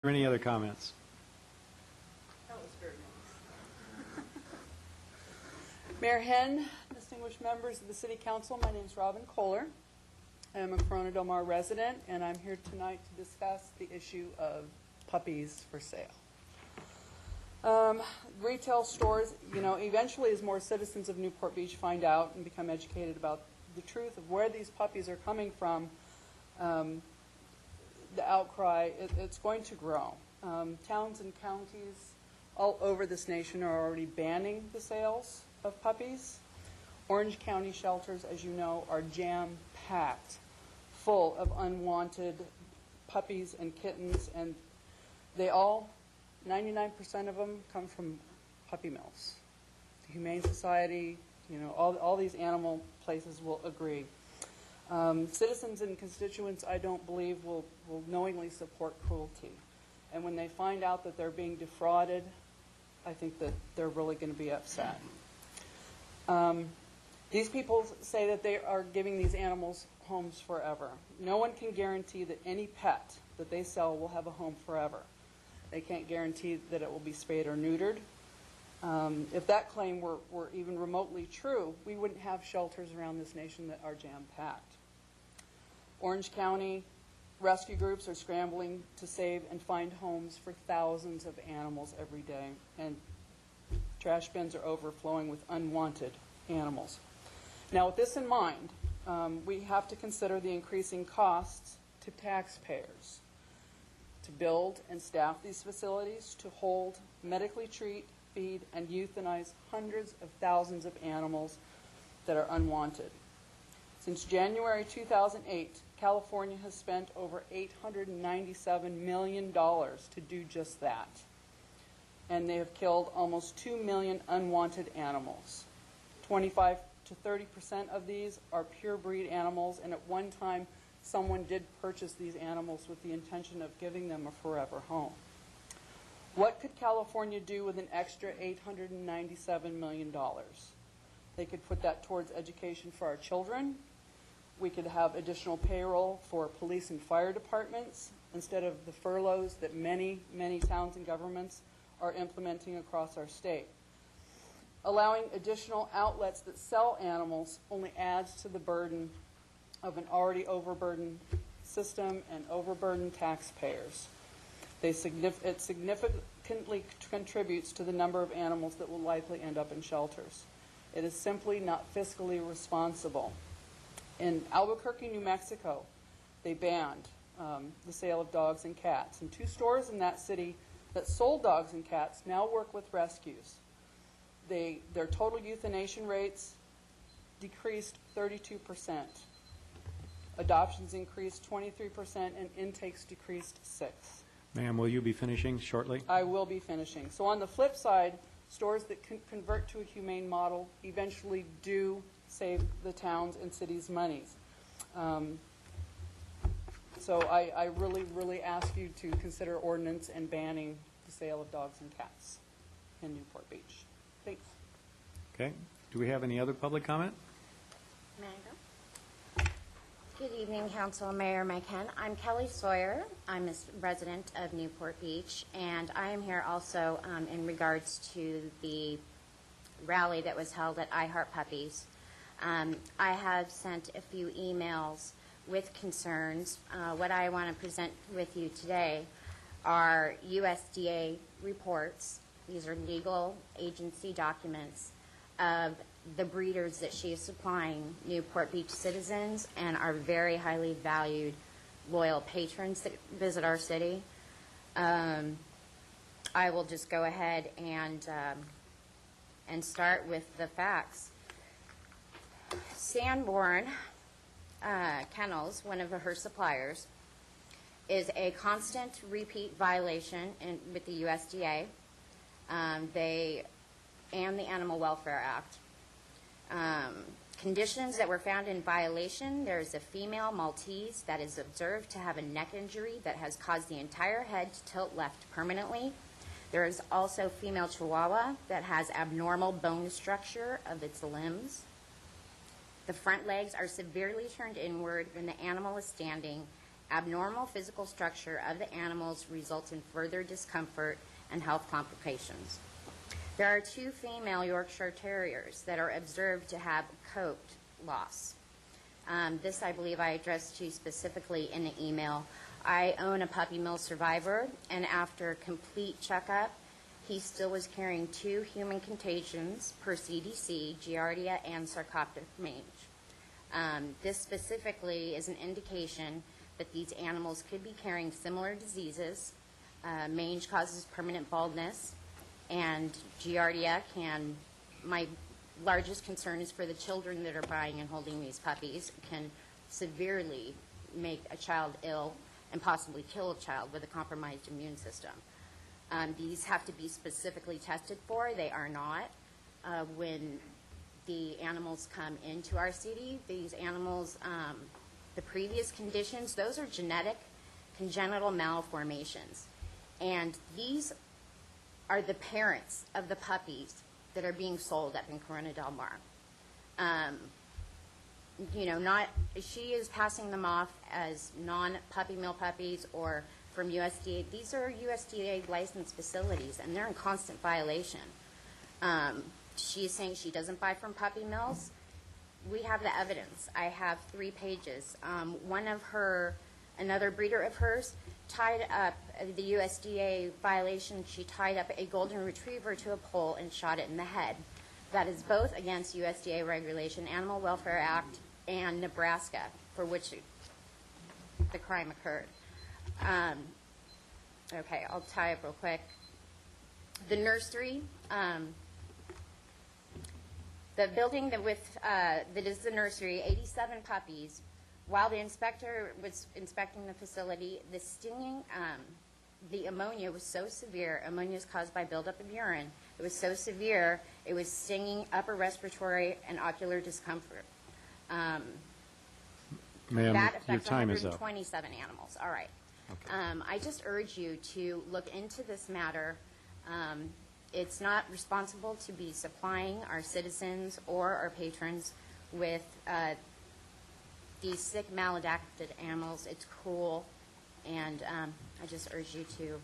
there any other comments? That was very nice. Mayor Henn, distinguished members of the City Council, my name is Robin Kohler. I am a Corona Del Mar resident, and I'm here tonight to discuss the issue of puppies for sale. Retail stores, eventually as more citizens of Newport Beach find out and become educated about the truth of where these puppies are coming from, the outcry, it's going to grow. Towns and counties all over this nation are already banning the sales of puppies. Orange County shelters, as you know, are jam-packed, full of unwanted puppies and kittens, and they all, 99% of them, come from puppy mills. The Humane Society, all these animal places will agree. Citizens and constituents, I don't believe, will knowingly support cruelty. And when they find out that they're being defrauded, I think that they're really going to be upset. These people say that they are giving these animals homes forever. No one can guarantee that any pet that they sell will have a home forever. They can't guarantee that it will be spayed or neutered. If that claim were even remotely true, we wouldn't have shelters around this nation that are jam-packed. Orange County rescue groups are scrambling to save and find homes for thousands of animals every day, and trash bins are overflowing with unwanted animals. Now, with this in mind, we have to consider the increasing costs to taxpayers to build and staff these facilities, to hold, medically treat, feed, and euthanize hundreds of thousands of animals that are unwanted. Since January 2008, California has spent over $897 million to do just that. And they have killed almost 2 million unwanted animals. 25 to 30% of these are pure breed animals, and at one time someone did purchase these animals with the intention of giving them a forever home. What could California do with an extra $897 million? They could put that towards education for our children. We could have additional payroll for police and fire departments instead of the furloughs that many, many towns and governments are implementing across our state. Allowing additional outlets that sell animals only adds to the burden of an already overburdened system and overburdened taxpayers. It significantly contributes to the number of animals that will likely end up in shelters. It is simply not fiscally responsible. In Albuquerque, New Mexico, they banned the sale of dogs and cats. And 2 stores in that city that sold dogs and cats now work with rescues. Their total euthanation rates decreased 32%. Adoptions increased 23%, and intakes decreased 6%. Ma'am, will you be finishing shortly? I will be finishing. So on the flip side, stores that convert to a humane model eventually do save the towns and cities monies. So I really, really ask you to consider ordinance and banning the sale of dogs and cats in Newport Beach. Thanks. Okay. Do we have any other public comment? May I go? Good evening, Council, Mayor Mike Henn. I'm Kelly Sawyer. I'm a resident of Newport Beach, and I am here also in regards to the rally that was held at I Heart Puppies. I have sent a few emails with concerns. What I want to present with you today are USDA reports. These are legal agency documents of the breeders that she is supplying Newport Beach citizens and our very highly valued loyal patrons that visit our city. I will just go ahead and start with the facts. Sanborn Kennels, one of her suppliers, is a constant repeat violation with the USDA. And the Animal Welfare Act. Conditions that were found in violation: there is a female Maltese that is observed to have a neck injury that has caused the entire head to tilt left permanently. There is also female Chihuahua that has abnormal bone structure of its limbs. The front legs are severely turned inward when the animal is standing, abnormal physical structure of the animals results in further discomfort and health complications. There are 2 female Yorkshire Terriers that are observed to have coat loss. This, I believe, I addressed to you specifically in the email. I own a puppy mill survivor, and after complete checkup, he still was carrying 2 human contagions per CDC, Giardia and sarcoptic mange. This specifically is an indication that these animals could be carrying similar diseases. Mange causes permanent baldness, and Giardia can, my largest concern is for the children that are buying and holding these puppies, can severely make a child ill and possibly kill a child with a compromised immune system. These have to be specifically tested for. They are not. When the animals come into our city, these animals, the previous conditions, those are genetic congenital malformations. And these are the parents of the puppies that are being sold up in Corona Del Mar. You know, she is passing them off as non-puppy mill puppies or from USDA. These are USDA licensed facilities, and they're in constant violation. She is saying she doesn't buy from puppy mills. We have the evidence. I have 3 pages. Another breeder of hers tied up the USDA violation. She tied up a golden retriever to a pole and shot it in the head. That is both against USDA regulation, Animal Welfare Act, and Nebraska, for which the crime occurred. Okay, I'll tie up real quick. The nursery, the building that is the nursery, 87 puppies. While the inspector was inspecting the facility, the stinging, the ammonia was so severe. Ammonia is caused by buildup of urine. It was so severe, it was stinging upper respiratory and ocular discomfort. Ma'am, That your affects time is up. 127 animals. All right. Okay. I just urge you to look into this matter. It's not responsible to be supplying our citizens or our patrons with these sick, maladapted animals. It's cruel, and I just urge you to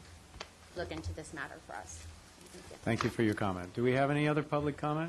look into this matter for us. Thank you. Thank you for your comment. Do we have any other public comment?